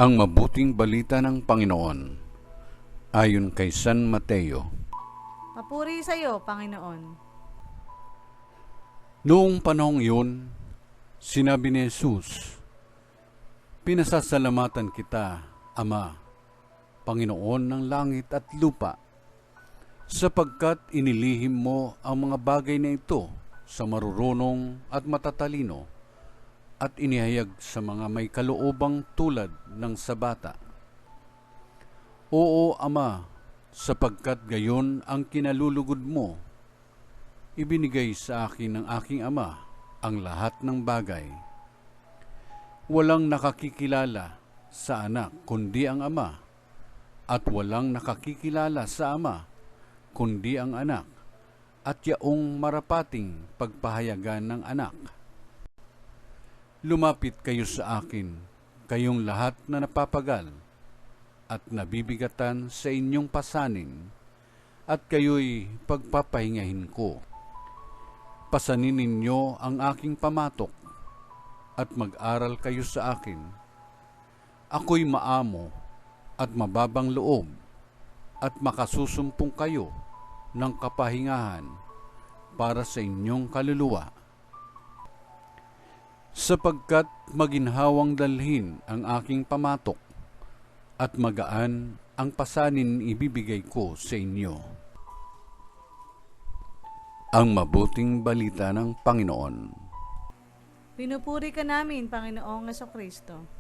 Ang mabuting balita ng Panginoon ayon kay San Mateo. Papuri sa iyo, Panginoon. Noong panahong yun, sinabi ni Jesus, "Pinasasalamatan kita, Ama, Panginoon ng langit at lupa, sapagkat inilihim mo ang mga bagay na ito sa marurunong at matatalino at inihayag sa mga may kaloobang tulad ng sa bata. Oo, Ama, sapagkat gayon ang kinalulugod mo. Ibinigay sa akin ng aking Ama ang lahat ng bagay. Walang nakakikilala sa anak kundi ang Ama, at walang nakakikilala sa Ama kundi ang anak, at yaong marapating pagpahayagan ng anak. Lumapit kayo sa akin, kayong lahat na napapagal at nabibigatan sa inyong pasanin, at kayo'y pagpapahingahin ko. Pasanin ninyo ang aking pamatok, at mag-aral kayo sa akin. Ako'y maamo at mababang loob, at makasusumpong kayo ng kapahingahan para sa inyong kaluluwa. Sapagkat maginhawang dalhin ang aking pamatok, at magaan ang pasanin ibibigay ko sa inyo." Ang mabuting balita ng Panginoon. Pinupuri ka namin, Panginoong Jesucristo.